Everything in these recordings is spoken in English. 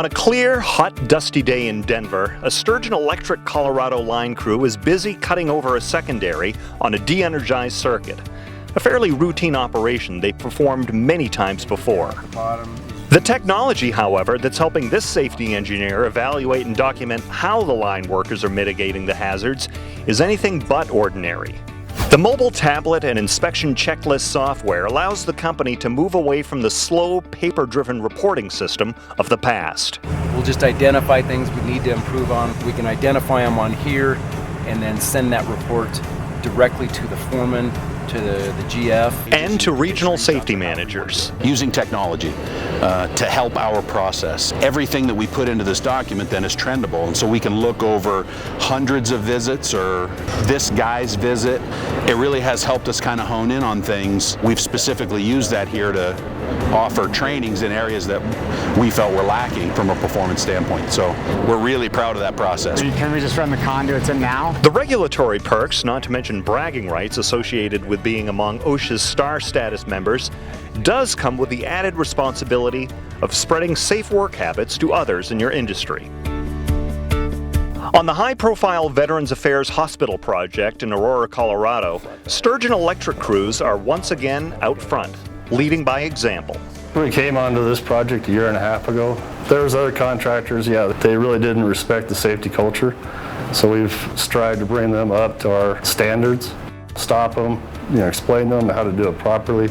On a clear, hot, dusty day in Denver, a Sturgeon Electric Colorado line crew is busy cutting over a secondary on a de-energized circuit. A fairly routine operation they performed many times before. The technology, however, that's helping this safety engineer evaluate and document how the line workers are mitigating the hazards is anything but ordinary. The mobile tablet and inspection checklist software allows the company to move away from the slow, paper-driven reporting system of the past. We'll just identify things we need to improve on. We can identify them on here and then send that report directly to the foreman, to the GF. And to regional safety managers. Using technology to help our process. Everything that we put into this document then is trendable, and so we can look over hundreds of visits or this guy's visit. It really has helped us kind of hone in on things. We've specifically used that here to offer trainings in areas that we felt were lacking from a performance standpoint. So we're really proud of that process. Can we just run the conduits in now? The regulatory perks, not to mention bragging rights associated with being among OSHA's star status members, does come with the added responsibility of spreading safe work habits to others in your industry. On the high-profile Veterans Affairs Hospital project in Aurora, Colorado, Sturgeon Electric crews are once again out front, leading by example. We came onto this project a year and a half ago. There was other contractors, they really didn't respect the safety culture. So we've strived to bring them up to our standards, stop them, explain to them how to do it properly,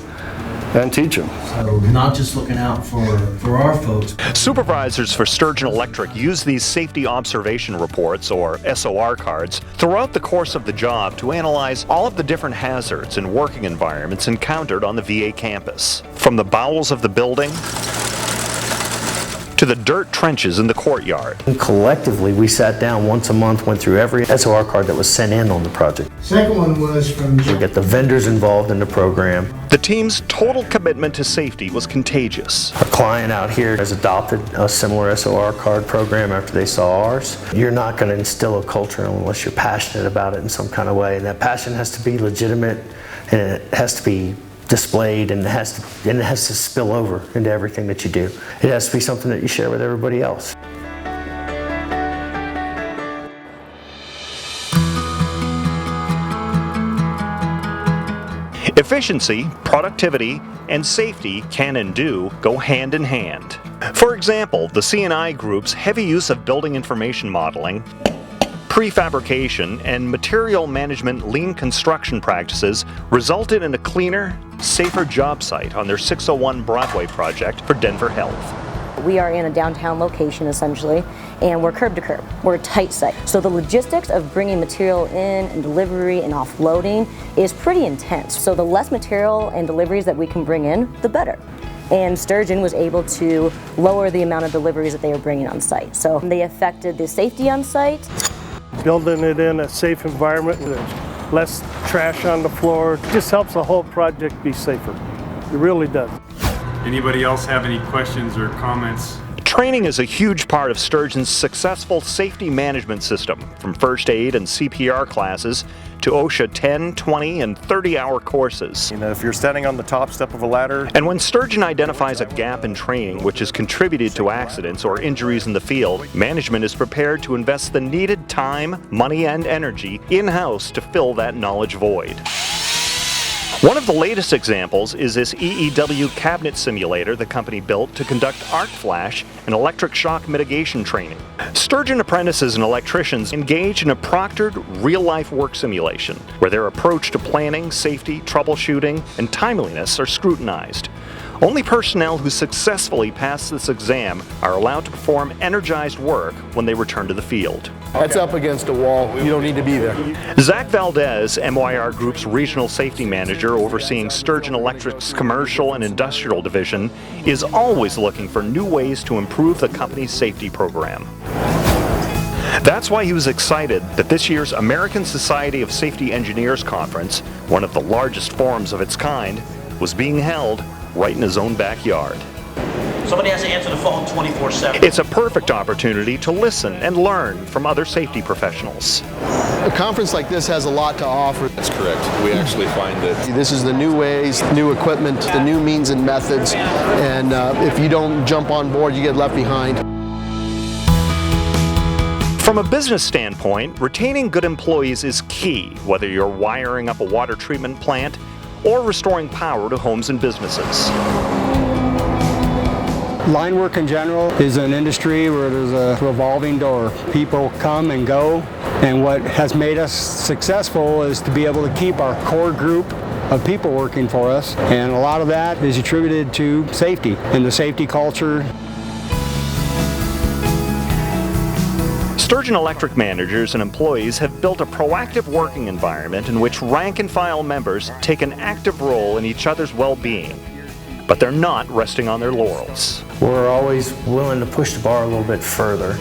and teach them. So not just looking out for our folks. Supervisors for Sturgeon Electric use these safety observation reports, or SOR cards, throughout the course of the job to analyze all of the different hazards and working environments encountered on the VA campus. From the bowels of the building to the dirt trenches in the courtyard. And collectively, we sat down once a month, went through every SOR card that was sent in on the project. Second one was from... We get the vendors involved in the program. The team's total commitment to safety was contagious. A client out here has adopted a similar SOR card program after they saw ours. You're not going to instill a culture unless you're passionate about it in some kind of way. And that passion has to be legitimate, and it has to be displayed, and it has to spill over into everything that you do. It has to be something that you share with everybody else. Efficiency, productivity, and safety can and do go hand in hand. For example, the C&I group's heavy use of building information modeling, prefabrication, and material management lean construction practices resulted in a cleaner, safer job site on their 601 Broadway project for Denver Health. We are in a downtown location essentially, and we're curb to curb. We're a tight site. So the logistics of bringing material in and delivery and offloading is pretty intense. So the less material and deliveries that we can bring in, the better. And Sturgeon was able to lower the amount of deliveries that they were bringing on site. So they affected the safety on site. Building it in a safe environment with less trash on the floor just helps the whole project be safer. It really does. Anybody else have any questions or comments? Training is a huge part of Sturgeon's successful safety management system, from first aid and CPR classes to OSHA 10, 20, and 30-hour courses. If you're standing on the top step of a ladder. And when Sturgeon identifies a gap in training which has contributed to accidents or injuries in the field, management is prepared to invest the needed time, money, and energy in-house to fill that knowledge void. One of the latest examples is this EEW cabinet simulator the company built to conduct arc flash and electric shock mitigation training. Sturgeon apprentices and electricians engage in a proctored real-life work simulation where their approach to planning, safety, troubleshooting, and timeliness are scrutinized. Only personnel who successfully pass this exam are allowed to perform energized work when they return to the field. That's up against a wall. You don't need to be there. Zach Valdez, MYR Group's regional safety manager overseeing Sturgeon Electric's commercial and industrial division, is always looking for new ways to improve the company's safety program. That's why he was excited that this year's American Society of Safety Engineers Conference, one of the largest forums of its kind, was being held right in his own backyard. Somebody has to answer the phone 24/7. It's a perfect opportunity to listen and learn from other safety professionals. A conference like this has a lot to offer. That's correct. We actually find that this is the new ways, new equipment, the new means and methods, and if you don't jump on board, you get left behind. From a business standpoint, retaining good employees is key, whether you're wiring up a water treatment plant or restoring power to homes and businesses. Line work in general is an industry where there's a revolving door. People come and go, and what has made us successful is to be able to keep our core group of people working for us, and a lot of that is attributed to safety and the safety culture. Sturgeon Electric managers and employees have built a proactive working environment in which rank-and-file members take an active role in each other's well-being. But they're not resting on their laurels. We're always willing to push the bar a little bit further.